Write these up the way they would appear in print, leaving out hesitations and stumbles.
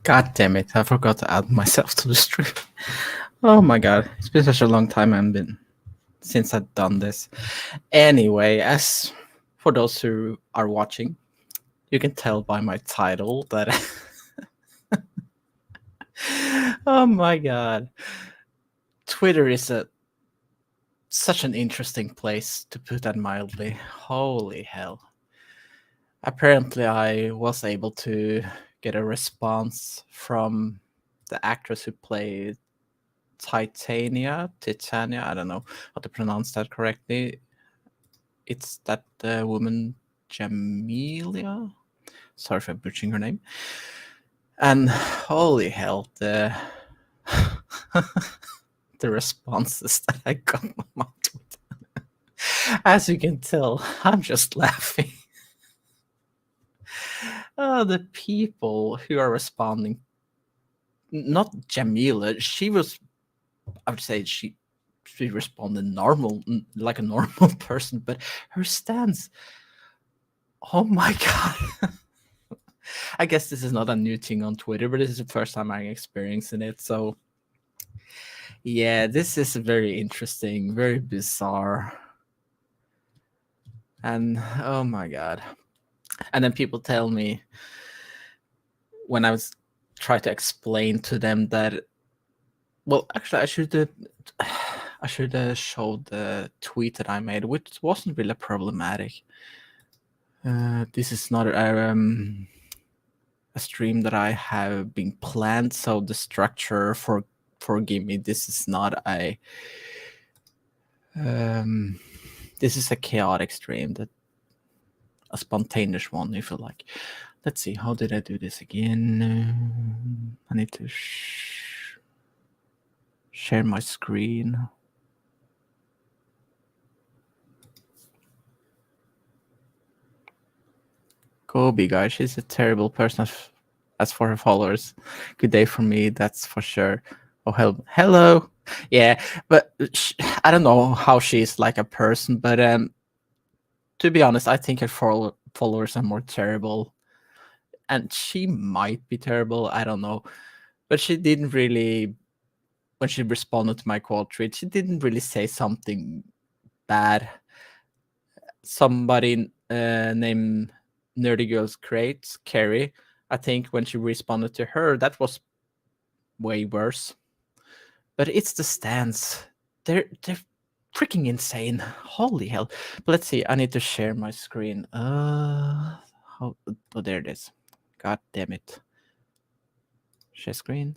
God damn it! I forgot to add myself to the stream. Oh my god, it's been such a long time since I've done this. Anyway, as for those who are watching, you can tell by my title that. Oh my god, Twitter is such an interesting place, to put that mildly. Holy hell! Apparently, I was able to get a response from the actress who played Titania. I don't know how to pronounce that correctly. It's that woman, Jamelia. Sorry for butchering her name. And holy hell, the the responses that I got on my Twitter. As you can tell, I'm just laughing. The people who are responding, not Jamila. She was, I would say, she responded normal, like a normal person, but her stance. Oh my god. I guess this is not a new thing on Twitter, but this is the first time I'm experiencing it. So yeah, this is very interesting, very bizarre. And oh my god. And then people tell me, when I was trying to explain to them that, well, actually I should have showed the tweet that I made, which wasn't really problematic. This is not a stream that I have been planned, so the structure, forgive me, this is not a this is a chaotic stream, that a spontaneous one, if you like. Let's see, how did I do this again? I need to share my screen. Kobe, guys, she's a terrible person as for her followers. Good day for me, that's for sure. Oh, hello. Yeah, but I don't know how she's like a person, but to be honest, I think her followers are more terrible. And she might be terrible, I don't know. But she didn't really, when she responded to my quote tweet, she didn't really say something bad. Somebody named Nerdy Girls Crates, Carrie, I think when she responded to her, that was way worse. But it's the stance. They're freaking insane. Holy hell. But let's see, I need to share my screen. Oh, there it is. God damn it. Share screen.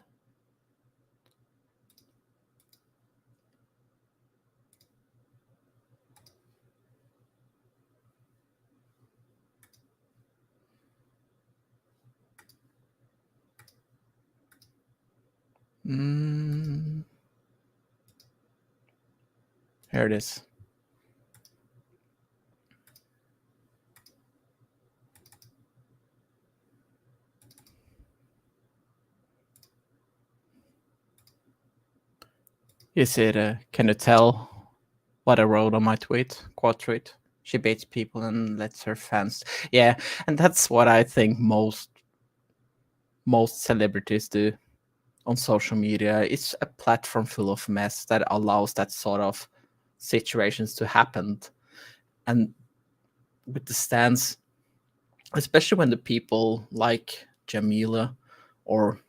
Here it is. Is it, can you tell what I wrote on my quote tweet? She baits people and lets her fans. Yeah, and that's what I think most celebrities do on social media. It's a platform full of mess that allows that sort of situations to happen. And with the stance, especially when the people like Jamila, or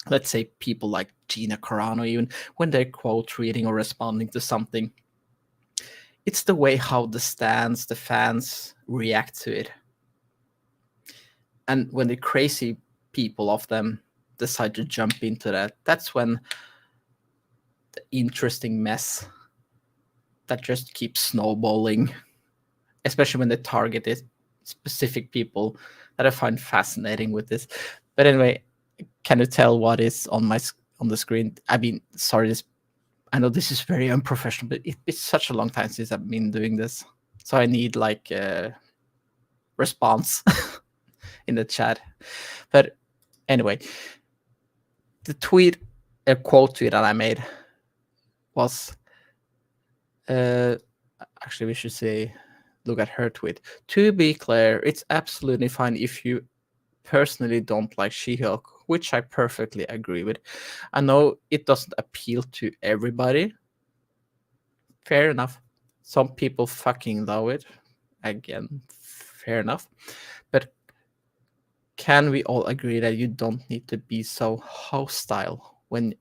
let's say people like Gina Carano, even when they're quote tweeting or responding to something, it's the way how the fans react to it. And when the crazy people of them decide to jump into that, that's when the interesting mess that just keeps snowballing, especially when they target it specific people that I find fascinating with this. But anyway, can you tell what is on the screen? I mean, sorry, I know this is very unprofessional, but it's such a long time since I've been doing this, so I need like a response in the chat. But anyway, the quote tweet that I made was, actually we should say, look at her tweet. To be clear, it's absolutely fine if you personally don't like She-Hulk. which I perfectly agree with. I know it doesn't appeal to everybody. Fair enough. Some people fucking love it. Again, fair enough. But can we all agree that you don't need to be so hostile when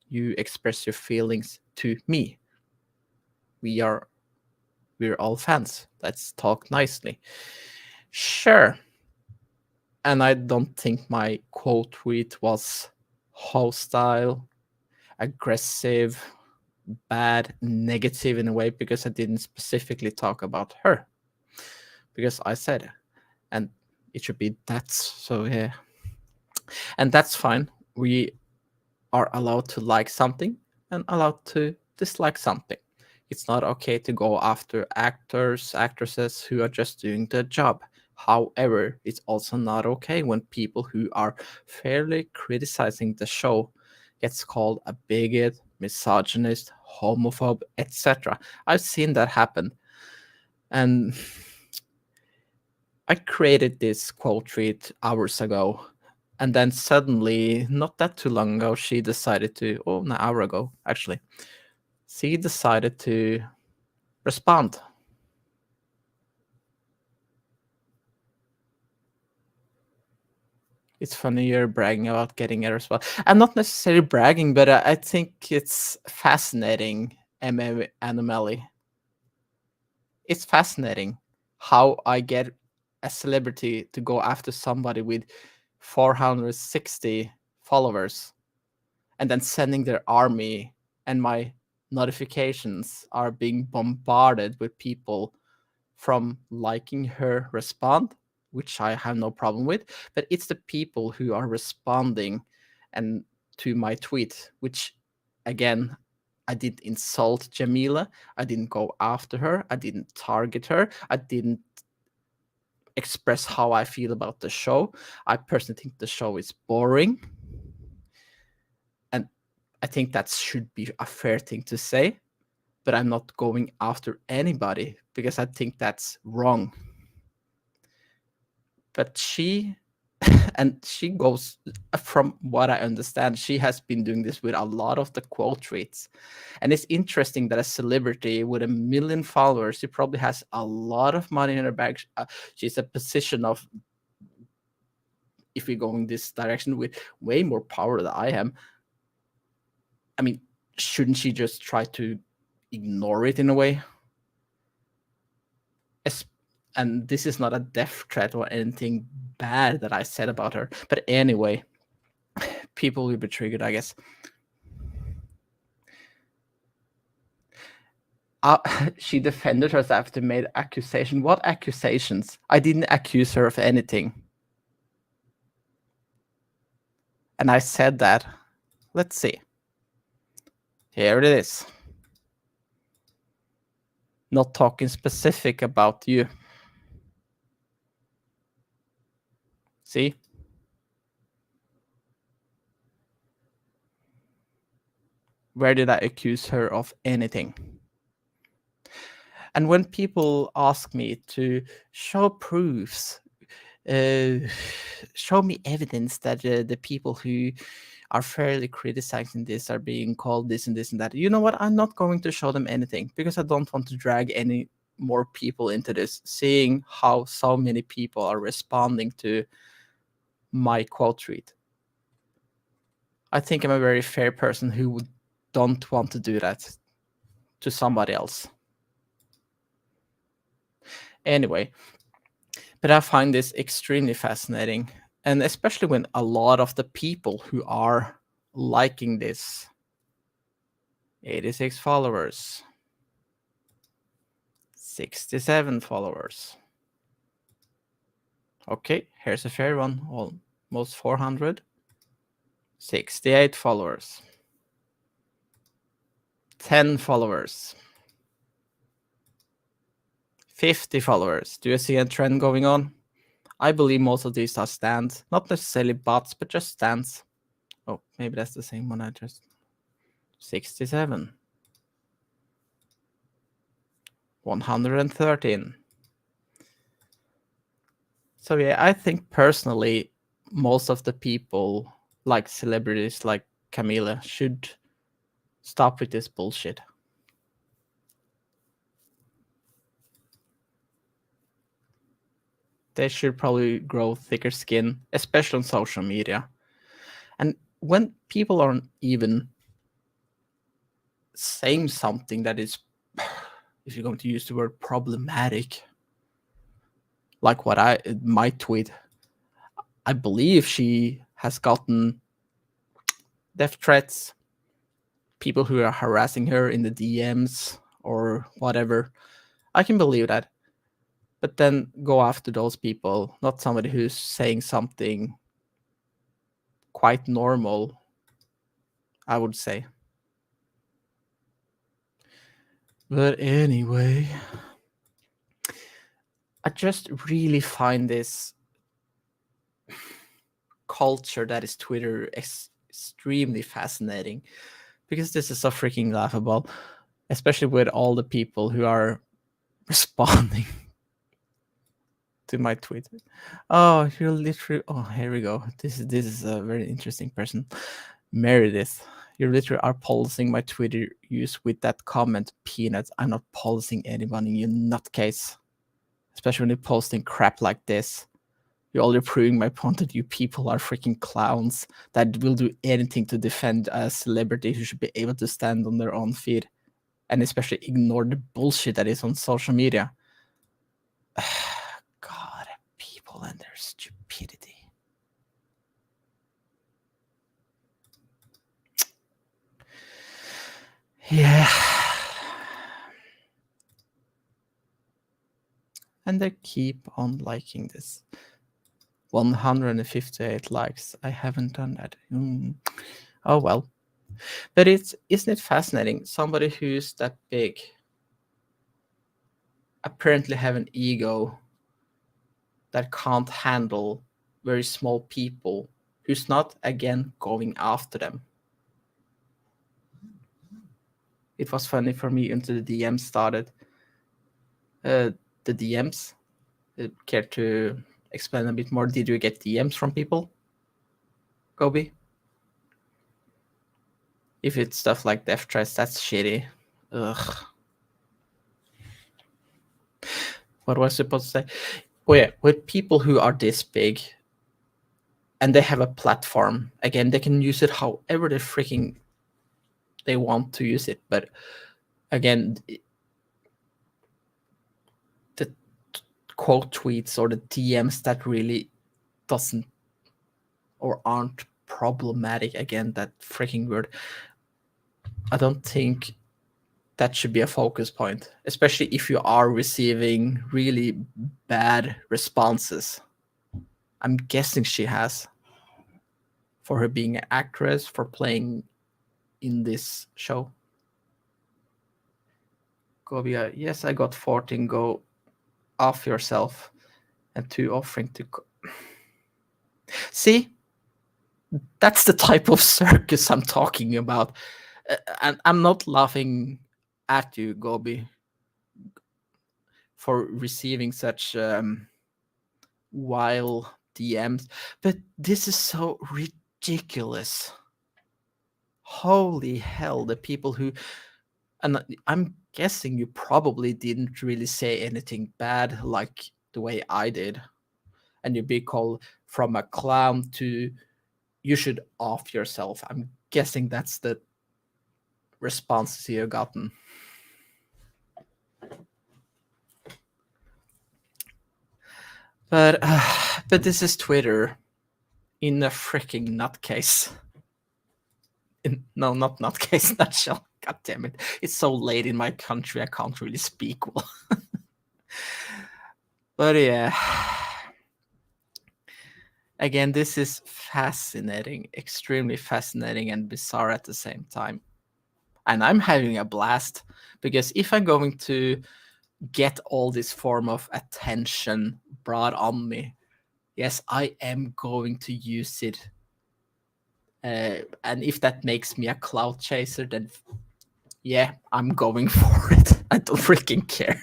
you express your feelings to me? We're all fans. Let's talk nicely. Sure. And I don't think my quote tweet was hostile, aggressive, bad, negative in a way, because I didn't specifically talk about her. Because I said, and it should be that's so yeah. And that's fine. We are allowed to like something and allowed to dislike something. It's not okay to go after actors, actresses who are just doing their job. However, it's also not okay when people who are fairly criticizing the show gets called a bigot, misogynist, homophobe, etc. I've seen that happen. And I created this quote tweet hours ago. And then suddenly, not that too long ago, she decided to, oh, an hour ago, actually, she decided to respond. It's funny you're bragging about getting a response. I'm not necessarily bragging, but I think it's fascinating, Anomaly. It's fascinating how I get a celebrity to go after somebody with 460 followers and then sending their army, and my notifications are being bombarded with people from liking her respond, which I have no problem with, but it's the people who are responding and to my tweet, which again, I didn't insult Jamila, I didn't go after her, I didn't target her, I didn't express how I feel about the show. I personally think the show is boring. And I think that should be a fair thing to say, but I'm not going after anybody because I think that's wrong. But she, and she goes, from what I understand, she has been doing this with a lot of the quote tweets. And it's interesting that a celebrity with 1 million followers, she probably has a lot of money in her bag. She's a position of, if we go in this direction, with way more power than I am. I mean, shouldn't she just try to ignore it in a way? And this is not a death threat or anything bad that I said about her. But anyway, people will be triggered, I guess. She defended herself after made accusation. What accusations? I didn't accuse her of anything. And I said that. Let's see. Here it is. Not talking specific about you. See? Where did I accuse her of anything? And when people ask me to show proofs, show me evidence that the people who are fairly criticizing this are being called this and this and that, you know what? I'm not going to show them anything because I don't want to drag any more people into this, seeing how so many people are responding to my quote tweet. I think I'm a very fair person who don't want to do that to somebody else. Anyway, but I find this extremely fascinating, and especially when a lot of the people who are liking this, 86 followers, 67 followers. Okay, here's a fair one, almost 400. 68 followers. 10 followers. 50 followers. Do you see a trend going on? I believe most of these are stands. Not necessarily bots, but just stands. Oh, maybe that's the same one I just... 67. 113. So yeah, I think personally, most of the people like celebrities like Camila should stop with this bullshit. They should probably grow thicker skin, especially on social media. And when people aren't even saying something that is, if you're going to use the word problematic, like my tweet, I believe she has gotten death threats, people who are harassing her in the DMs or whatever. I can believe that. But then go after those people, not somebody who's saying something quite normal, I would say. But anyway, I just really find this culture that is Twitter extremely fascinating, because this is so freaking laughable, especially with all the people who are responding to my tweet. Oh, you're literally. Oh, here we go. This is a very interesting person, Meredith. You literally are policing my Twitter use with that comment, peanuts. I'm not policing anyone, you nutcase. Especially when you're posting crap like this. You're already proving my point that you people are freaking clowns that will do anything to defend a celebrity who should be able to stand on their own feet, and especially ignore the bullshit that is on social media. God, people and their stupidity. Yeah. And they keep on liking this. 158 likes. I haven't done that. Oh well. But isn't it fascinating? Somebody who's that big apparently have an ego that can't handle very small people, who's not again going after them. It was funny for me until the DMs started. The DMs, care to explain a bit more? Did you get DMs from people, Gobi? If it's stuff like death threats, that's shitty. Ugh. What was I supposed to say? Oh yeah, with people who are this big and they have a platform, again, they can use it however they want to use it. But again, the quote tweets or the DMs that really doesn't or aren't problematic, again, that freaking word, I don't think that should be a focus point, especially if you are receiving really bad responses. I'm guessing she has, for her being an actress, for playing in this show. Govia, yes, I got 14. Go off yourself. And 2 offering to. See, that's the type of circus I'm talking about. And I'm not laughing at you, Gobi, for receiving such wild DMs, but this is so ridiculous. Holy hell, the people who, and I'm guessing you probably didn't really say anything bad like the way I did, and you be called from a clown to you should off yourself. I'm guessing that's the responses you've gotten. But this is Twitter in a freaking nutcase. No, not nutcase, nutshell. God damn it. It's so late in my country, I can't really speak well. But yeah. Again, this is fascinating, extremely fascinating and bizarre at the same time. And I'm having a blast, because if I'm going to get all this form of attention brought on me, yes, I am going to use it. And if that makes me a cloud chaser, then yeah, I'm going for it. I don't freaking care.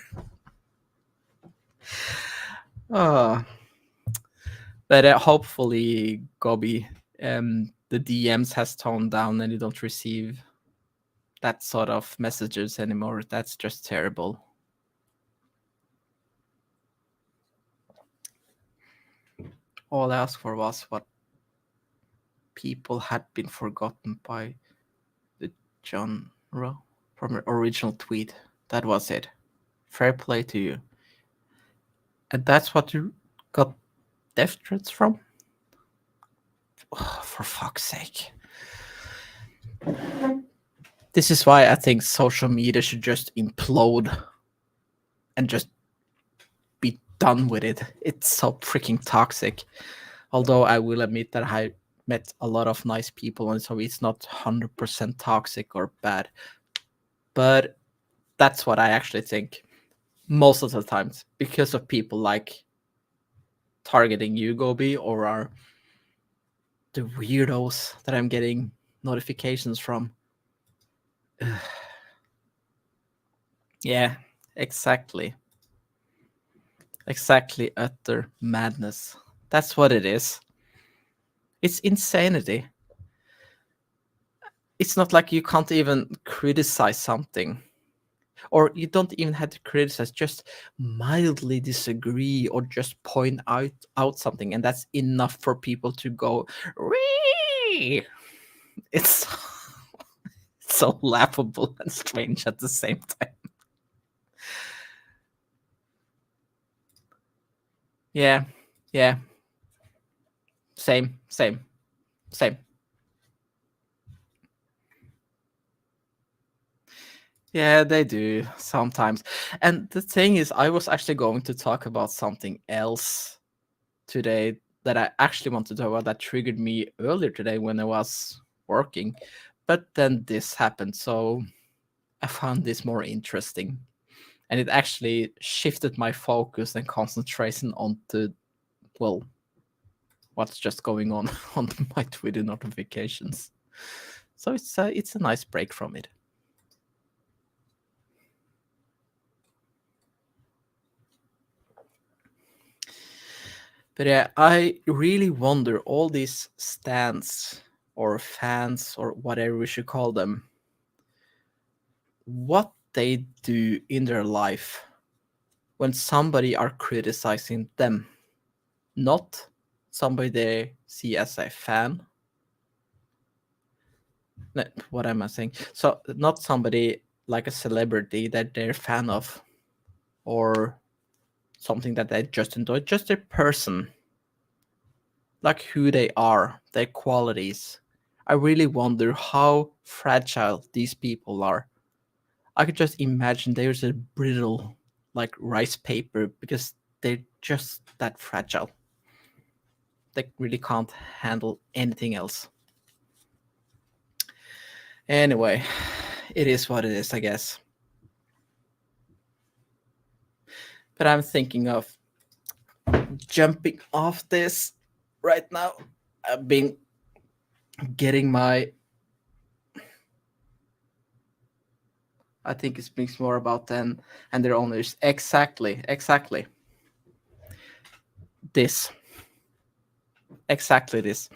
But hopefully, Gobi, the DMs has toned down and you don't receive that sort of messages anymore. That's just terrible. All I asked for was what people had been forgotten by the genre from the original tweet. That was it. Fair play to you. And that's what you got death threats from? Oh, for fuck's sake. This is why I think social media should just implode and just be done with it. It's so freaking toxic. Although I will admit that I met a lot of nice people, and so it's not 100% toxic or bad. But that's what I actually think most of the times, because of people like targeting you, Gobi, or are the weirdos that I'm getting notifications from. Yeah, exactly. Exactly, utter madness. That's what it is. It's insanity. It's not like you can't even criticize something, or you don't even have to criticize, just mildly disagree or just point out something, and that's enough for people to go, "Wee!" It's so laughable and strange at the same time. Yeah, yeah. Same, same, same. Yeah, they do sometimes. And the thing is, I was actually going to talk about something else today that I actually wanted to talk about that triggered me earlier today when I was working. But then this happened, so I found this more interesting. And it actually shifted my focus and concentration onto, well, what's just going on on my Twitter notifications. So it's a nice break from it. But yeah, I really wonder all these stands or fans or whatever we should call them, what they do in their life when somebody are criticizing them, not somebody they see as a fan. What am I saying? So not somebody like a celebrity that they're a fan of, or something that they just enjoy, just a person, like who they are, their qualities. I really wonder how fragile these people are. I could just imagine there's a brittle, like rice paper, because they're just that fragile. They really can't handle anything else. Anyway, it is what it is, I guess. But I'm thinking of jumping off this right now. I've been getting my. I think it speaks more about them and their owners. Exactly, exactly. This. Exactly this.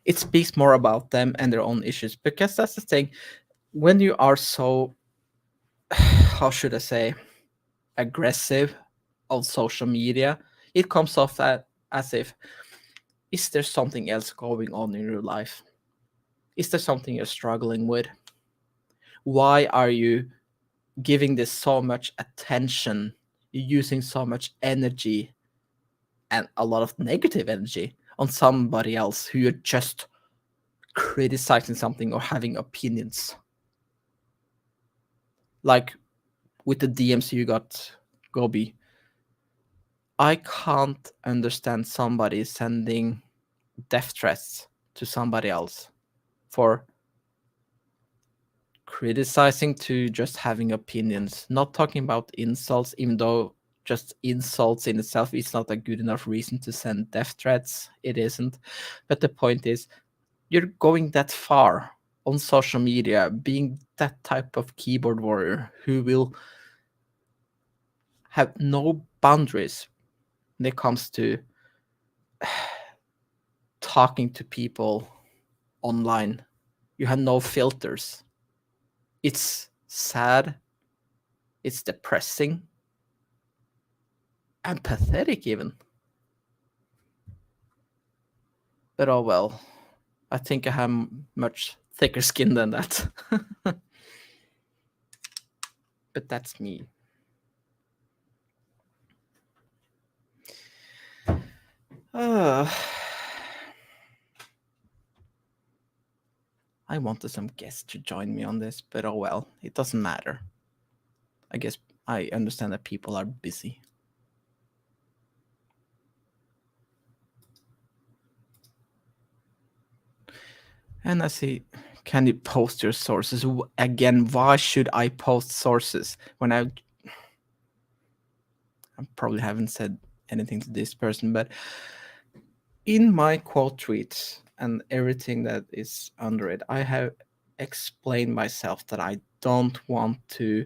It speaks more about them and their own issues, because that's the thing. When you are so, how should I say, aggressive on social media, it comes off as if, is there something else going on in your life? Is there something you're struggling with? Why are you giving this so much attention? You're using so much energy and a lot of negative energy on somebody else who you're just criticizing something or having opinions. Like with the DMs you got, Gobi, I can't understand somebody sending death threats to somebody else for criticizing to just having opinions, not talking about insults, even though just insults in itself is not a good enough reason to send death threats. It isn't. But the point is, you're going that far on social media, being that type of keyboard warrior who will have no boundaries when it comes to talking to people online. You have no filters. It's sad. It's depressing. And pathetic even. But oh well. I think I have much thicker skin than that. But that's me. I wanted some guests to join me on this, but oh well, it doesn't matter. I guess I understand that people are busy. And I see, can you post your sources? Again, why should I post sources when I probably haven't said anything to this person, but in my quote tweets and everything that is under it, I have explained myself that I don't want to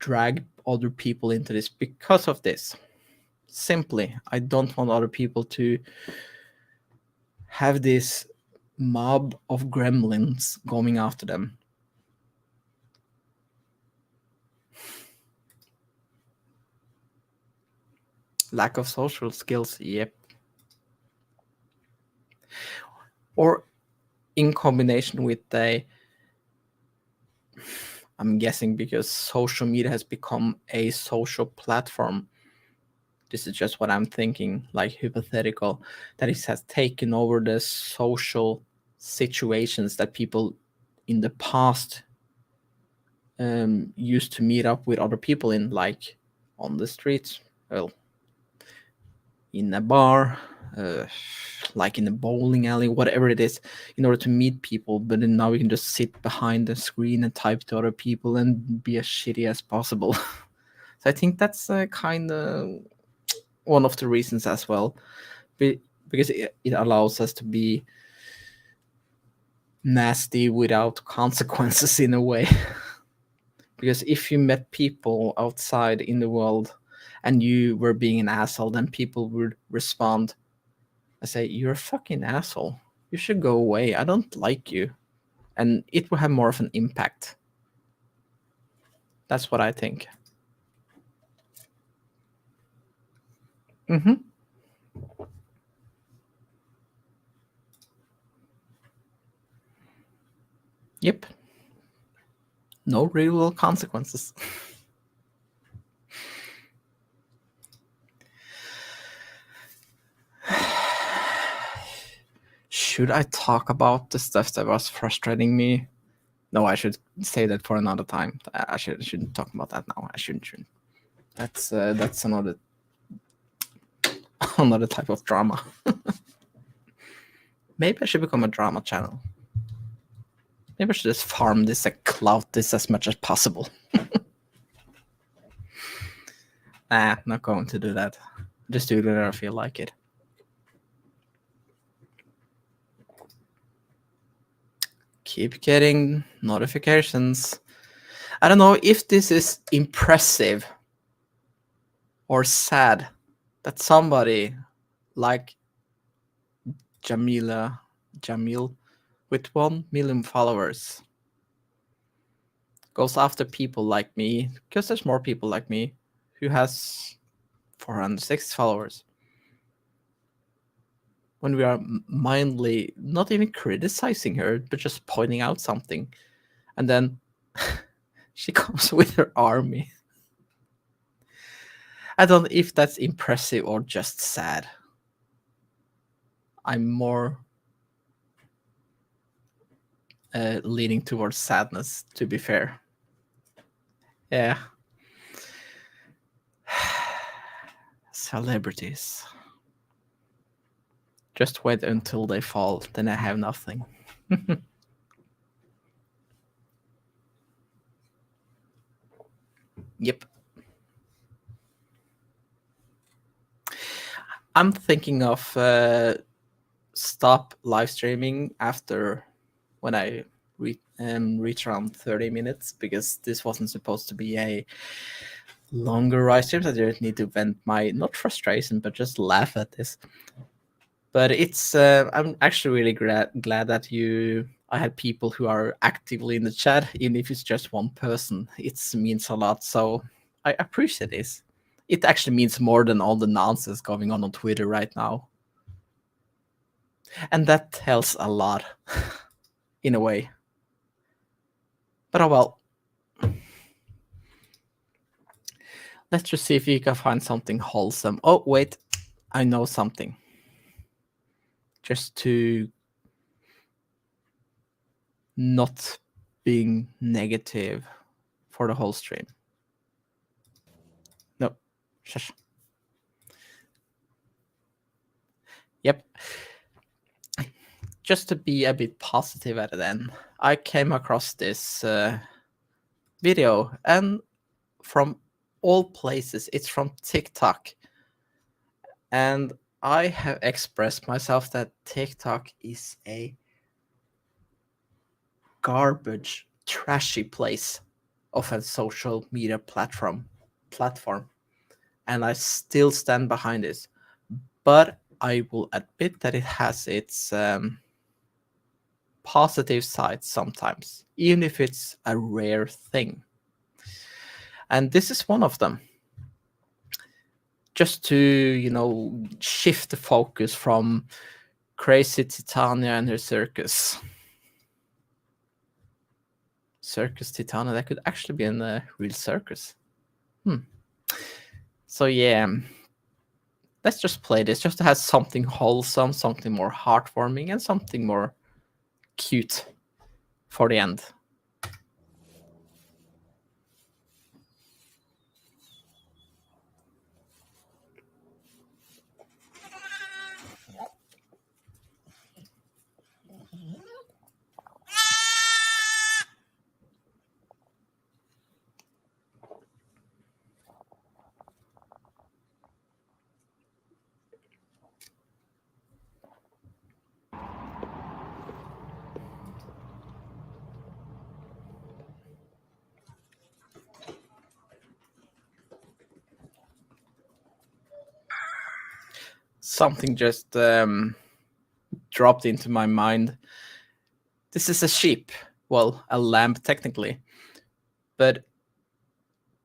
drag other people into this because of this. Simply, I don't want other people to have this mob of gremlins going after them. Lack of social skills, yep. Or in combination with I'm guessing because social media has become a social platform. This is just what I'm thinking, like hypothetical, that it has taken over the social situations that people in the past used to meet up with other people in, like on the streets, well, in a bar, like in a bowling alley, whatever it is, in order to meet people. But then now you can just sit behind the screen and type to other people and be as shitty as possible. So I think that's kind of one of the reasons as well, because it allows us to be nasty without consequences in a way. Because if you met people outside in the world and you were being an asshole, then people would respond and say, "You're a fucking asshole. You should go away. I don't like you." And it will have more of an impact. That's what I think. Mm-hmm. Yep. No real consequences. Should I talk about the stuff that was frustrating me? No, I should say that for another time. I shouldn't talk about that now. I shouldn't. That's another another type of drama. Maybe I should become a drama channel. Maybe I should just farm this and clout this as much as possible. Not going to do that. Just do it whenever I feel like it. Keep getting notifications. I don't know if this is impressive or sad that somebody like Jamil with 1 million followers goes after people like me, because there's more people like me who has 406 followers, when we are mindly not even criticizing her but just pointing out something, and then she comes with her army. I don't know if that's impressive or just sad. I'm more leaning towards sadness, to be fair. Yeah. Celebrities. Just wait until they fall, then I have nothing. Yep. I'm thinking of stop live streaming after when I reach around 30 minutes, because this wasn't supposed to be a longer live stream. I just need to vent my, not frustration, but just laugh at this. But it's I'm actually really glad that I had people who are actively in the chat, even if it's just one person. It means a lot. So I appreciate this. It actually means more than all the nonsense going on Twitter right now. And that tells a lot, in a way. But oh well. Let's just see if we can find something wholesome. Oh, wait. I know something. Just to not being negative for the whole stream. No. Shush. Yep. Just to be a bit positive at it then, I came across this video, and from all places, it's from TikTok. And I have expressed myself that TikTok is a garbage, trashy place of a social media platform. And I still stand behind this. But I will admit that it has its positive side sometimes, even if it's a rare thing. And this is one of them. Just to, shift the focus from crazy Titania and her circus. Circus Titania, that could actually be in a real circus. So yeah, let's just play this, just to have something wholesome, something more heartwarming, and something more cute for the end. Something just dropped into my mind. This is a sheep. Well, a lamb technically. But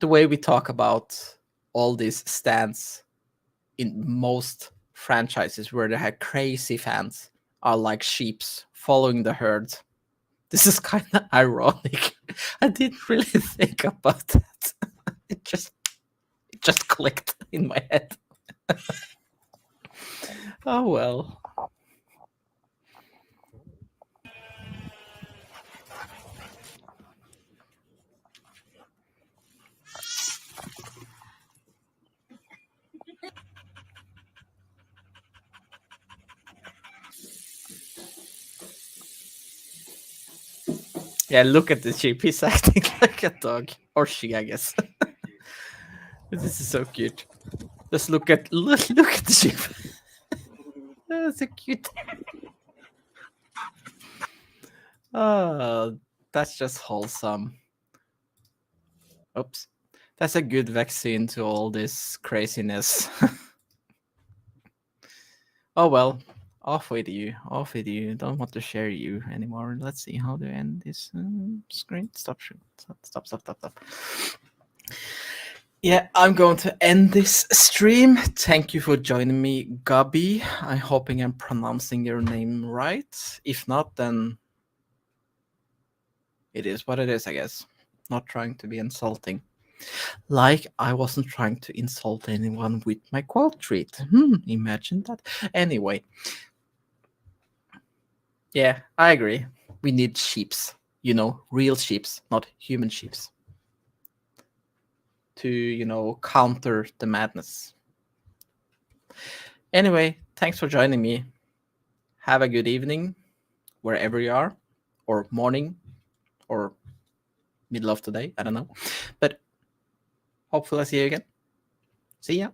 the way we talk about all these stands in most franchises where they have crazy fans are like sheeps following the herd. This is kind of ironic. I didn't really think about that. It just clicked in my head. Oh well. Yeah, look at the sheep. He's acting like a dog. Or she, I guess. This is so cute. Just look at the sheep. That's so cute. Oh, that's just wholesome. Oops. That's a good vaccine to all this craziness. Oh well. Off with you. Off with you. Don't want to share you anymore. Let's see how to end this screen. Stop. Yeah, I'm going to end this stream. Thank you for joining me, Gabi. I'm hoping I'm pronouncing your name right. If not, then it is what it is, I guess. Not trying to be insulting. Like I wasn't trying to insult anyone with my quote treat. Imagine that. Anyway. Yeah, I agree. We need sheeps. Real sheeps, not human sheeps. To, counter the madness. Anyway, thanks for joining me. Have a good evening, wherever you are, or morning, or middle of the day. I don't know. But hopefully I see you again. See ya.